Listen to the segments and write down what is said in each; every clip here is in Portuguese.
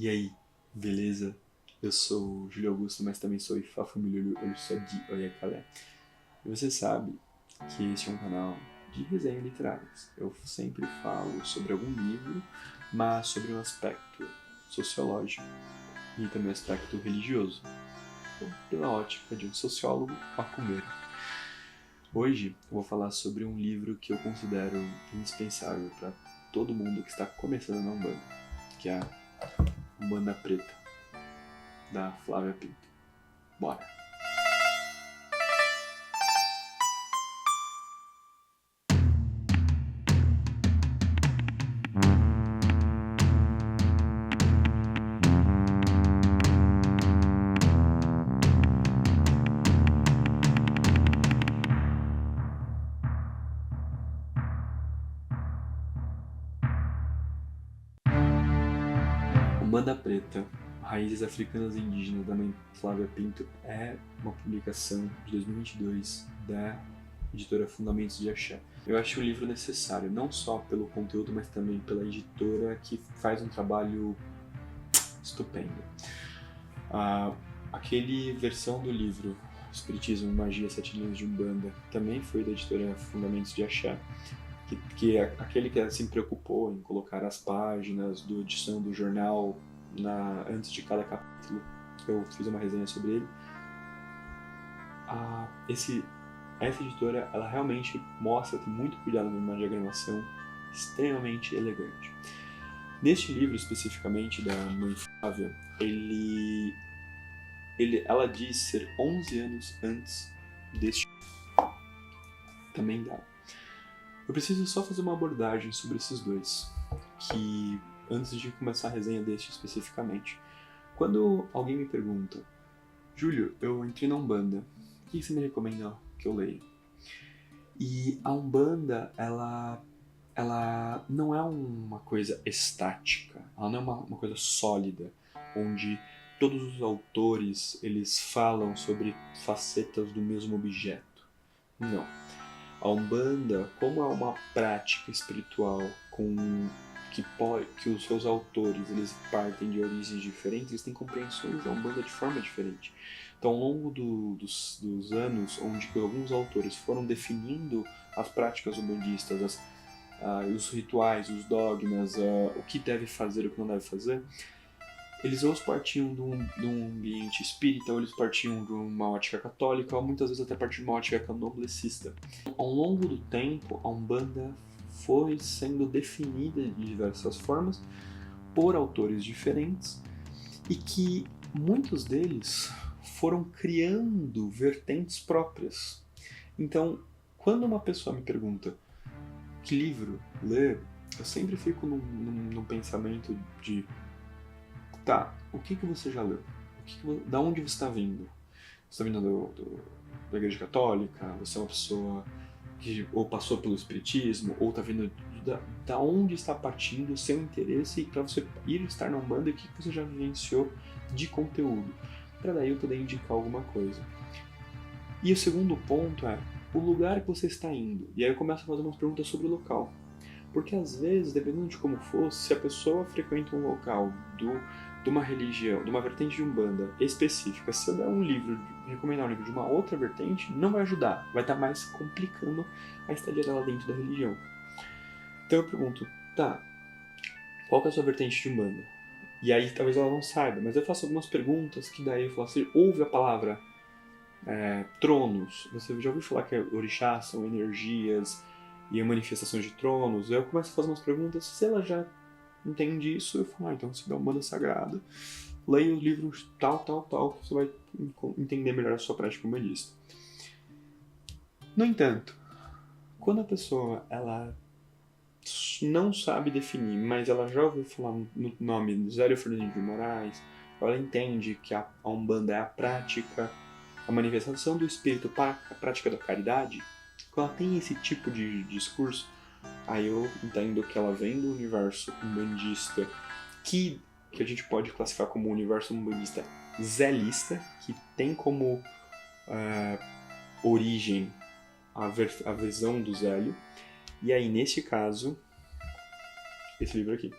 E aí, beleza? Eu sou o Júlio Augusto, mas também sou Ifáfumilulu Orsadi Oyakale. E você sabe que este é um canal de resenha literárias. Eu sempre falo sobre algum livro, mas sobre um aspecto sociológico e também um aspecto religioso, pela ótica de um sociólogo macumbeiro. Hoje eu vou falar sobre um livro que eu considero indispensável para todo mundo que está começando na Umbanda, que é a Umbanda Preta, da Flávia Pinto. Bora! Umbanda Preta, Raízes Africanas e Indígenas, da mãe Flávia Pinto, é uma publicação de 2022 da editora Fundamentos de Axé. Eu acho o livro necessário, não só pelo conteúdo, mas também pela editora que faz um trabalho estupendo. Aquele versão do livro Espiritismo, Magia, Sete Linhas de Umbanda também foi da editora Fundamentos de Axé, que é aquele que se preocupou em colocar as páginas da edição do jornal antes de cada capítulo. Eu fiz uma resenha sobre ele. Essa editora, ela realmente mostra, tem muito cuidado numa diagramação extremamente elegante. Neste livro, especificamente, da mãe Flávia, ela diz ser 11 anos antes deste. Também dá. Eu preciso só fazer uma abordagem sobre esses dois, que antes de começar a resenha deste especificamente. Quando alguém me pergunta, Júlio, eu entrei na Umbanda, o que você me recomenda que eu leia? E a Umbanda, ela não é uma coisa estática, ela não é uma coisa sólida, onde todos os autores eles falam sobre facetas do mesmo objeto. Não. A Umbanda, como é uma prática espiritual que os seus autores eles partem de origens diferentes, eles têm compreensões da Umbanda de forma diferente. Então, ao longo dos anos, onde alguns autores foram definindo as práticas umbandistas, os rituais, os dogmas, o que deve fazer, o que não deve fazer, eles ou partiam de um ambiente espírita, ou eles partiam de uma ótica católica, ou muitas vezes até partiam de uma ótica candomblessista. Ao longo do tempo, a Umbanda foi sendo definida de diversas formas por autores diferentes e que muitos deles foram criando vertentes próprias. Então, quando uma pessoa me pergunta que livro ler, eu sempre fico num pensamento de tá, o que você já leu? Da onde você está vindo? Você está vindo da Igreja Católica? Você é uma pessoa que ou passou pelo Espiritismo? Ou está vindo da onde está partindo o seu interesse para você ir estar na Umbanda e o que você já vivenciou de conteúdo? Para daí eu poder indicar alguma coisa. E o segundo ponto é o lugar que você está indo. E aí eu começo a fazer umas perguntas sobre o local. Porque às vezes, dependendo de como for, se a pessoa frequenta um local de uma religião, de uma vertente de Umbanda específica, se eu der um livro, recomendar um livro de uma outra vertente, não vai ajudar, vai estar mais complicando a estadia dela dentro da religião. Então eu pergunto, tá, qual que é a sua vertente de Umbanda? E aí talvez ela não saiba, mas eu faço algumas perguntas que daí eu falo assim, ouve a palavra tronos, você já ouviu falar que orixás são energias e manifestações de tronos? Aí eu começo a fazer umas perguntas, se ela já entende isso, eu falo, então você dá uma Umbanda Sagrada, leia os livros tal, você vai entender melhor a sua prática umbandista. No entanto, quando a pessoa ela não sabe definir, mas ela já ouviu falar no nome do Zélio Fernandes de Moraes, ela entende que a Umbanda é a prática, a manifestação do espírito para a prática da caridade, quando ela tem esse tipo de discurso, aí eu entendo que ela vem do universo umbandista que a gente pode classificar como um universo umbandista zelista, que tem como origem a visão do Zélio. E aí, nesse caso, esse livro aqui.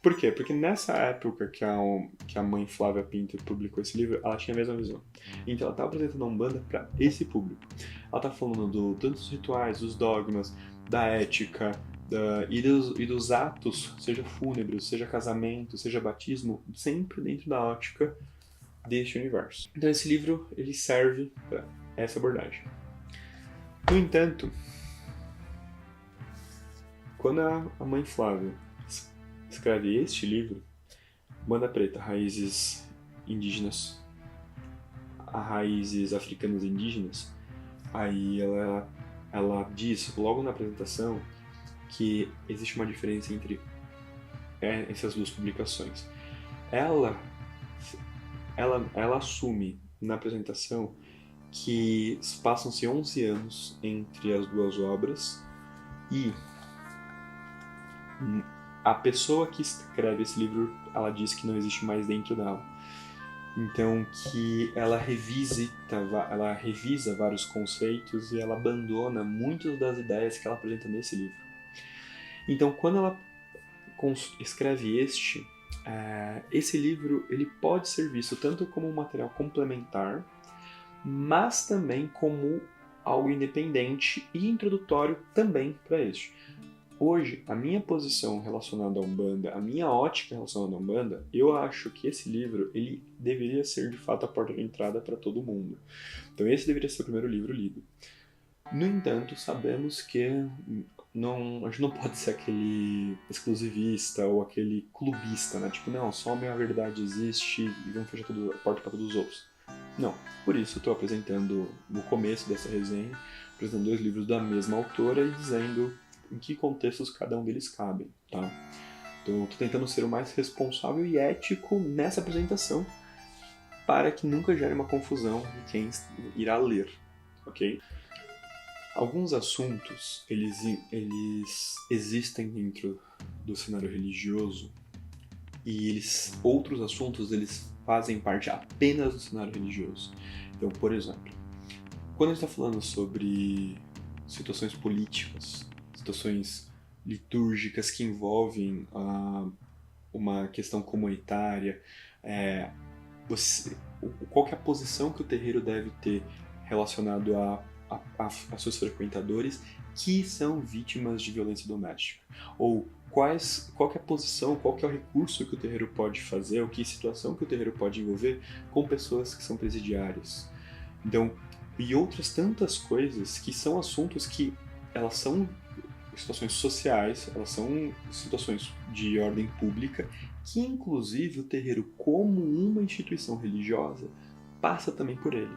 Por quê? Porque nessa época que a mãe Flávia Pinto publicou esse livro, ela tinha a mesma visão. Então ela estava apresentando a Umbanda para esse público. Ela está falando tanto dos rituais, dos dogmas, da ética, e dos atos, seja fúnebres, seja casamento, seja batismo, sempre dentro da ótica deste universo. Então esse livro ele serve para essa abordagem. No entanto, quando a mãe Flávia escreve este livro, Umbanda Preta, raízes indígenas, a raízes africanas indígenas, aí ela diz logo na apresentação que existe uma diferença entre essas duas publicações. Ela assume na apresentação que passam-se 11 anos entre as duas obras e a pessoa que escreve esse livro, ela diz que não existe mais dentro dela. Então que ela revisa vários conceitos e ela abandona muitas das ideias que ela apresenta nesse livro. Então quando ela escreve esse livro ele pode ser visto tanto como um material complementar, mas também como algo independente e introdutório também para este. Hoje, a minha posição relacionada à Umbanda, a minha ótica relacionada à Umbanda, eu acho que esse livro ele deveria ser de fato a porta de entrada para todo mundo. Então esse deveria ser o primeiro livro lido. No entanto, sabemos que a gente não pode ser aquele exclusivista ou aquele clubista, né? Tipo, não, só a minha verdade existe e vamos fechar a porta para todos os outros. Não, por isso eu estou apresentando no começo dessa resenha, apresentando 2 livros da mesma autora e dizendo em que contextos cada um deles cabem, tá? Então eu estou tentando ser o mais responsável e ético nessa apresentação para que nunca gere uma confusão em quem irá ler, ok? Alguns assuntos, eles existem dentro do cenário religioso e outros assuntos, eles fazem parte apenas do cenário religioso. Então, por exemplo, quando a gente está falando sobre situações políticas, situações litúrgicas que envolvem uma questão comunitária, qual que é a posição que o terreiro deve ter relacionado a seus frequentadores que são vítimas de violência doméstica? Ou qual que é a posição, qual que é o recurso que o terreiro pode fazer, ou que situação que o terreiro pode envolver com pessoas que são presidiárias? Então, e outras tantas coisas que são assuntos que elas são situações sociais, elas são situações de ordem pública, que inclusive o terreiro, como uma instituição religiosa, passa também por ele.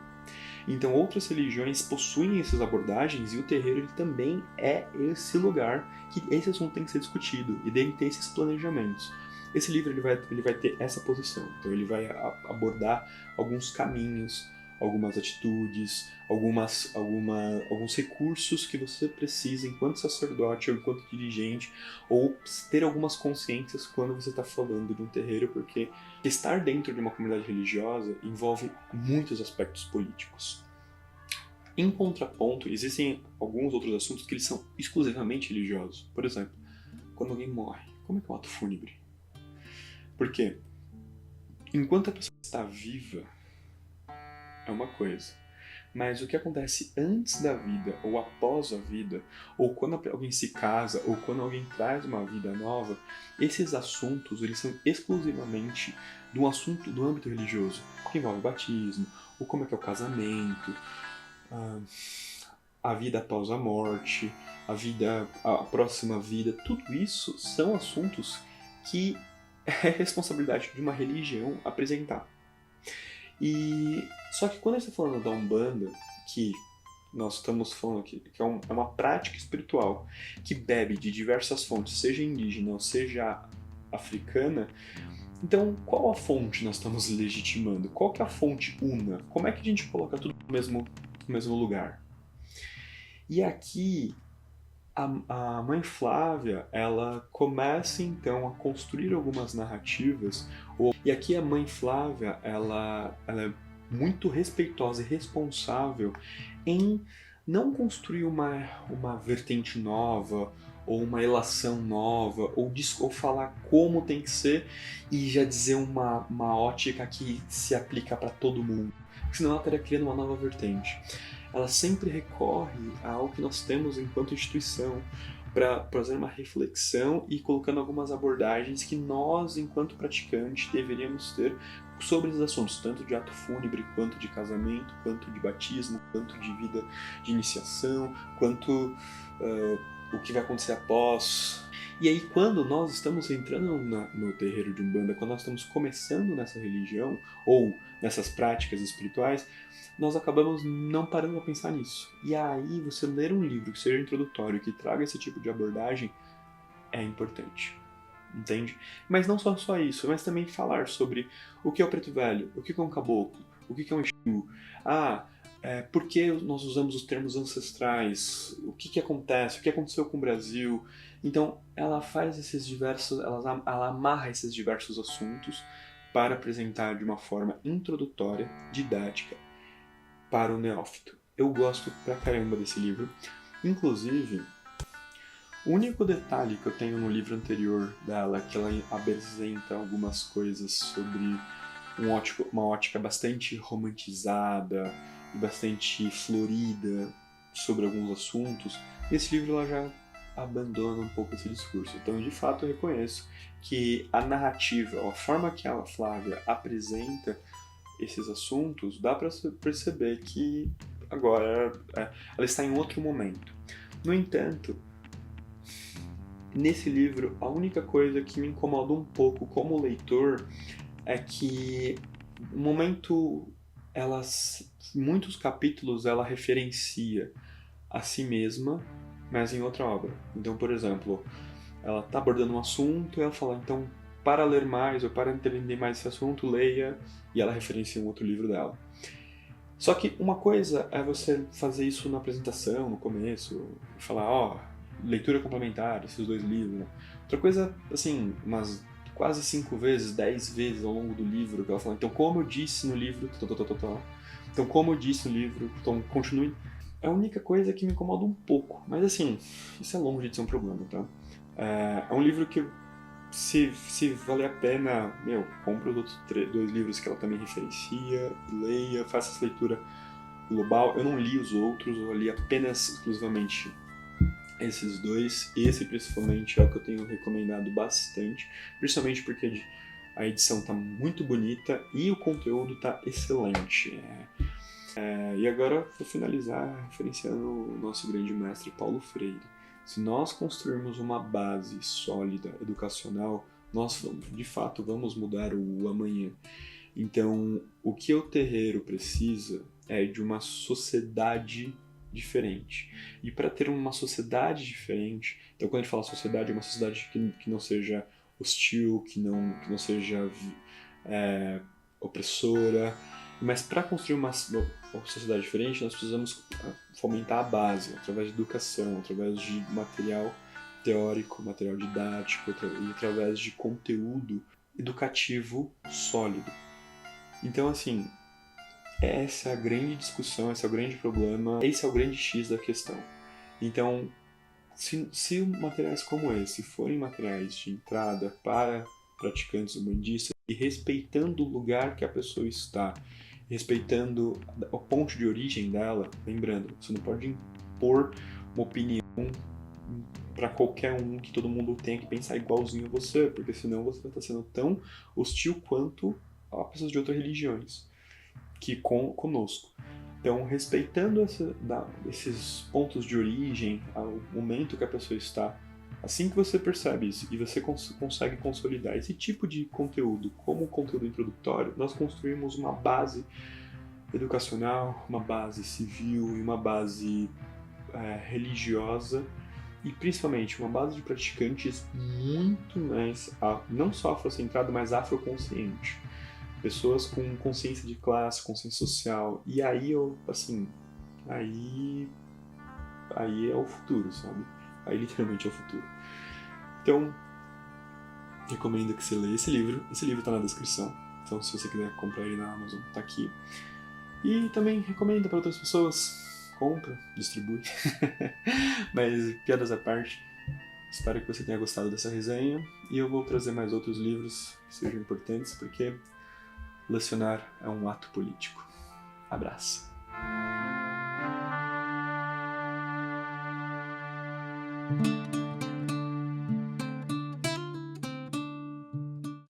Então outras religiões possuem essas abordagens e o terreiro ele também é esse lugar que esse assunto tem que ser discutido e deve ter esses planejamentos. Esse livro ele vai ter essa posição, então ele vai abordar alguns caminhos, algumas atitudes, alguns recursos que você precisa enquanto sacerdote ou enquanto dirigente, ou ter algumas consciências quando você está falando de um terreiro, porque estar dentro de uma comunidade religiosa envolve muitos aspectos políticos. Em contraponto, existem alguns outros assuntos que eles são exclusivamente religiosos. Por exemplo, quando alguém morre, como é que é o ato fúnebre? Porque enquanto a pessoa está viva, é uma coisa. Mas o que acontece antes da vida ou após a vida, ou quando alguém se casa, ou quando alguém traz uma vida nova, esses assuntos eles são exclusivamente do âmbito religioso, que envolve o batismo, ou como é que é o casamento, a vida após a morte, a próxima vida, tudo isso são assuntos que é responsabilidade de uma religião apresentar. Só que quando a gente está falando da Umbanda, que nós estamos falando aqui, que é uma prática espiritual que bebe de diversas fontes, seja indígena ou seja africana, então qual a fonte nós estamos legitimando? Qual que é a fonte una? Como é que a gente coloca tudo no mesmo lugar? E aqui a mãe Flávia, ela começa então a construir algumas narrativas, e aqui a mãe Flávia, ela é muito respeitosa e responsável em não construir uma vertente nova ou uma ilação nova, ou falar como tem que ser e já dizer uma ótica que se aplica para todo mundo. Porque senão ela estaria criando uma nova vertente. Ela sempre recorre ao que nós temos enquanto instituição para fazer uma reflexão e colocando algumas abordagens que nós, enquanto praticantes, deveríamos ter sobre os assuntos, tanto de ato fúnebre, quanto de casamento, quanto de batismo, quanto de vida de iniciação, quanto o que vai acontecer após. E aí, quando nós estamos entrando no terreiro de Umbanda, quando nós estamos começando nessa religião, ou nessas práticas espirituais, nós acabamos não parando a pensar nisso. E aí, você ler um livro que seja introdutório, que traga esse tipo de abordagem, é importante. Entende? Mas não só isso, mas também falar sobre o que é o preto velho, o que é um caboclo, o que é um exu. Por que nós usamos os termos ancestrais, o que acontece, o que aconteceu com o Brasil. Então, ela faz esses diversos, ela amarra esses diversos assuntos para apresentar de uma forma introdutória, didática, para o neófito. Eu gosto pra caramba desse livro. Inclusive, o único detalhe que eu tenho no livro anterior dela, que ela apresenta algumas coisas sobre uma ótica bastante romantizada e bastante florida sobre alguns assuntos, nesse livro ela já abandona um pouco esse discurso. Então, de fato, eu reconheço que a narrativa, a forma que a Flávia apresenta esses assuntos, dá para perceber que agora ela está em outro momento. No entanto, nesse livro, a única coisa que me incomoda um pouco como leitor é que no momento muitos capítulos ela referencia a si mesma, mas em outra obra. Então, por exemplo, ela está abordando um assunto e ela fala, então, para ler mais ou para entender mais esse assunto, leia, e ela referencia um outro livro dela. Só que uma coisa é você fazer isso na apresentação, no começo, falar, leitura complementar, esses dois livros, né? Outra coisa, assim, umas quase 5 vezes, 10 vezes ao longo do livro, que ela fala, então como eu disse no livro, então como eu disse no livro, então continue. É a única coisa que me incomoda um pouco, mas assim, isso é longe de ser um problema, tá? É um livro que se valer a pena, compra os outros 2 livros que ela também referencia, leia, faça essa leitura global. Eu não li os outros, eu li apenas exclusivamente esses 2. Esse principalmente é o que eu tenho recomendado bastante, principalmente porque a edição está muito bonita e o conteúdo está excelente. E agora vou finalizar referenciando o nosso grande mestre Paulo Freire. Se nós construirmos uma base sólida, educacional, nós de fato vamos mudar o amanhã. Então, o que o terreiro precisa é de uma sociedade diferente. E para ter uma sociedade diferente, então quando a gente fala sociedade, é uma sociedade que não seja hostil, que não seja opressora, mas para construir uma sociedade diferente, nós precisamos fomentar a base, através de educação, através de material teórico, material didático, e através de conteúdo educativo sólido. Então, assim, essa é a grande discussão, esse é o grande problema, esse é o grande X da questão. Então, se materiais como esse forem materiais de entrada para praticantes umbandistas e respeitando o lugar que a pessoa está, respeitando o ponto de origem dela, lembrando, você não pode impor uma opinião para qualquer um, que todo mundo tenha que pensar igualzinho a você, porque senão você vai estar sendo tão hostil quanto a pessoas de outras religiões que conosco. Então, respeitando esses pontos de origem, ao momento que a pessoa está, assim que você percebe isso e você consegue consolidar esse tipo de conteúdo como conteúdo introdutório, nós construímos uma base educacional, uma base civil e uma base religiosa e principalmente uma base de praticantes muito mais, não só afrocentrada, mas afroconsciente. Pessoas com consciência de classe, consciência social. E aí aí é o futuro, sabe? Aí literalmente é o futuro. Então, recomendo que você leia esse livro. Esse livro tá na descrição. Então, se você quiser comprar ele na Amazon, tá aqui. E também recomenda para outras pessoas. Compra, distribui. Mas, piadas à parte, Espero que você tenha gostado dessa resenha e eu vou trazer mais outros livros que sejam importantes, porque lecionar é um ato político. Abraço.